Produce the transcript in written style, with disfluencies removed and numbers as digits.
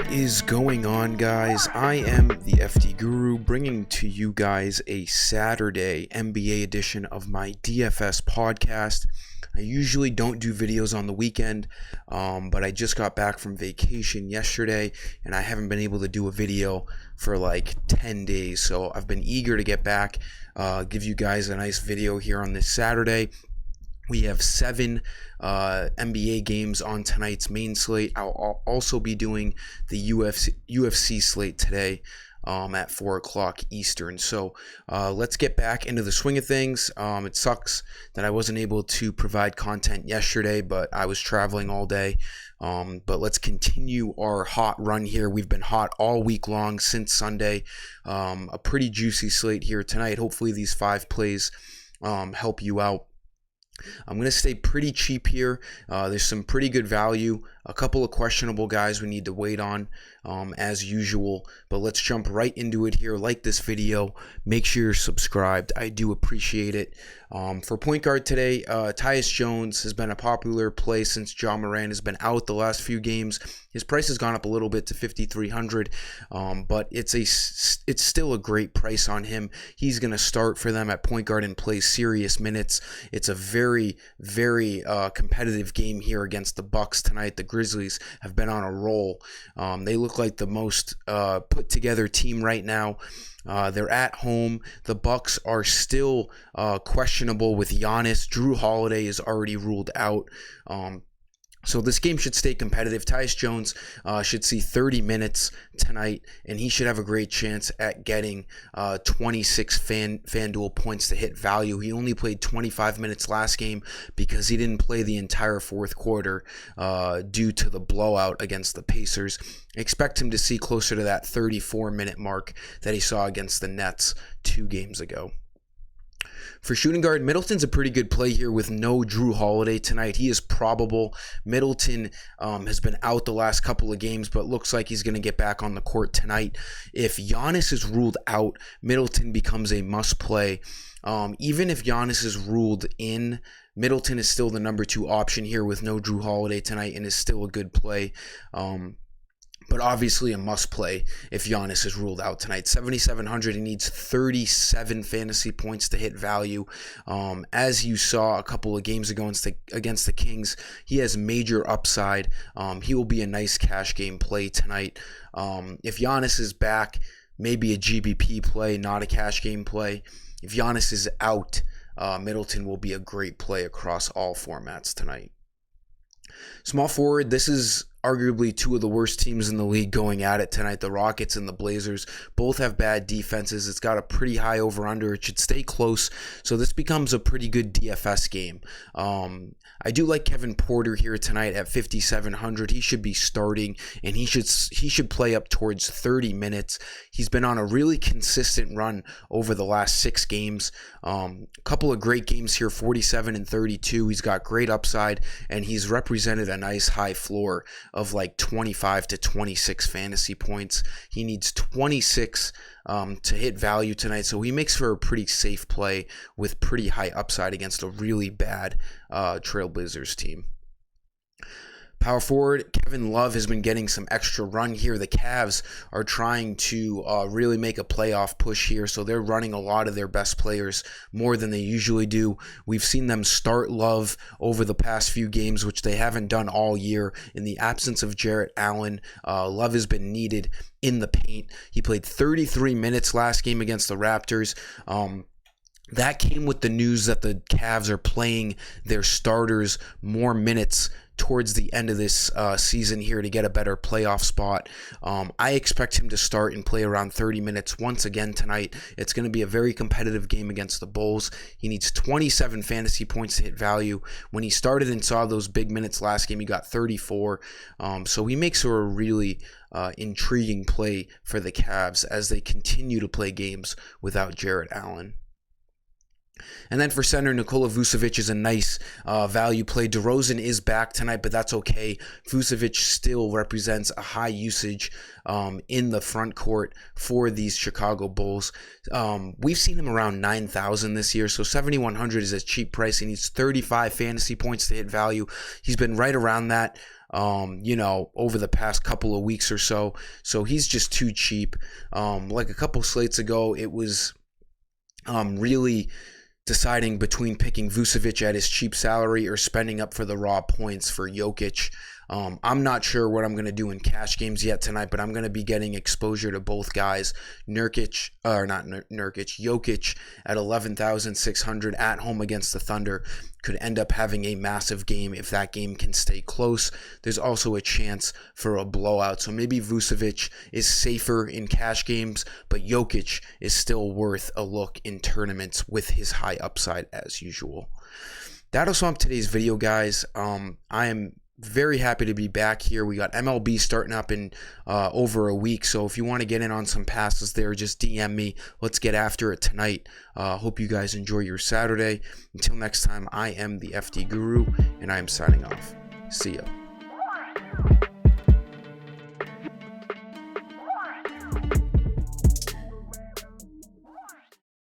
What is going on, guys? I am the FD Guru, bringing to you guys a Saturday NBA edition of my DFS podcast. I usually don't do videos on the weekend, but I just got back from vacation yesterday, and I haven't been able to do a video for like 10 days, so I've been eager to get back, give you guys a nice video here on this Saturday. We have 7 NBA games on tonight's main slate. I'll also be doing the UFC slate today at 4 o'clock Eastern. So let's get back into the swing of things. It sucks that I wasn't able to provide content yesterday, but I was traveling all day. But let's continue our hot run here. We've been hot all week long since Sunday. A pretty juicy slate here tonight. Hopefully these 5 plays help you out. I'm going to stay pretty cheap here. There's some pretty good value. A couple of questionable guys we need to wait on as usual. But let's jump right into it here. Like this video. Make sure you're subscribed. I do appreciate it. For point guard today, Tyus Jones has been a popular play since Ja Morant has been out the last few games. His price has gone up a little bit to $5,300, but it's still a great price on him. He's going to start for them at point guard and play serious minutes. It's a very, very competitive game here against the Bucks tonight. The Grizzlies have been on a roll. They look like the most put together team right now. They're at home. The Bucks are still questionable with Giannis. Drew Holiday is already ruled out. So this game should stay competitive. Tyus Jones should see 30 minutes tonight, and he should have a great chance at getting 26 FanDuel points to hit value. He only played 25 minutes last game because he didn't play the entire fourth quarter due to the blowout against the Pacers. Expect him to see closer to that 34-minute mark that he saw against the Nets 2 games ago. For shooting guard, Middleton's a pretty good play here with no Drew Holiday tonight. He is probable. Middleton has been out the last couple of games, but looks like he's going to get back on the court tonight. If Giannis is ruled out, Middleton becomes a must-play. Even if Giannis is ruled in, Middleton is still the number 2 option here with no Drew Holiday tonight and is still a good play. But obviously a must-play if Giannis is ruled out tonight. 7,700, he needs 37 fantasy points to hit value. As you saw a couple of games ago against the Kings, he has major upside. He will be a nice cash game play tonight. If Giannis is back, maybe a GBP play, not a cash game play. If Giannis is out, Middleton will be a great play across all formats tonight. Small forward, this is arguably 2 of the worst teams in the league going at it tonight. The Rockets and the Blazers both have bad defenses. It's got a pretty high over-under. It should stay close, so this becomes a pretty good DFS game. I do like Kevin Porter here tonight at 5,700. He should be starting, and he should play up towards 30 minutes. He's been on a really consistent run over the last 6 games. A couple of great games here, 47 and 32. He's got great upside, and he's represented a nice high floor of like 25 to 26 fantasy points. He needs 26 to hit value tonight, so he makes for a pretty safe play with pretty high upside against a really bad Trailblazers team. Power forward, Kevin Love has been getting some extra run here. The Cavs are trying to really make a playoff push here, so they're running a lot of their best players more than they usually do. We've seen them start Love over the past few games, which they haven't done all year. In the absence of Jarrett Allen, Love has been needed in the paint. He played 33 minutes last game against the Raptors. That came with the news that the Cavs are playing their starters more minutes towards the end of this season here to get a better playoff spot. I expect him to start and play around 30 minutes once again tonight. It's going to be a very competitive game against the Bulls. He needs 27 fantasy points to hit value. When he started and saw those big minutes last game, he got 34. So he makes for a really intriguing play for the Cavs as they continue to play games without Jarrett Allen. And then for center, Nikola Vucevic is a nice value play. DeRozan is back tonight, but that's okay. Vucevic still represents a high usage in the front court for these Chicago Bulls. We've seen him around 9,000 this year, so 7,100 is a cheap price. He needs 35 fantasy points to hit value. He's been right around that over the past couple of weeks or so. So he's just too cheap. Like a couple slates ago, it was really deciding between picking Vucevic at his cheap salary or spending up for the raw points for Jokic. I'm not sure what I'm going to do in cash games yet tonight, but I'm going to be getting exposure to both guys. Jokic at 11,600 at home against the Thunder could end up having a massive game if that game can stay close. There's also a chance for a blowout. So maybe Vucevic is safer in cash games, but Jokic is still worth a look in tournaments with his high upside as usual. That'll sum up today's video, guys. I am very happy to be back here. We got MLB starting up in over a week, so if you want to get in on some passes there, just DM me. Let's get after it tonight. Hope you guys enjoy your Saturday. Until next time, I am the FD Guru, and I am signing off. See ya.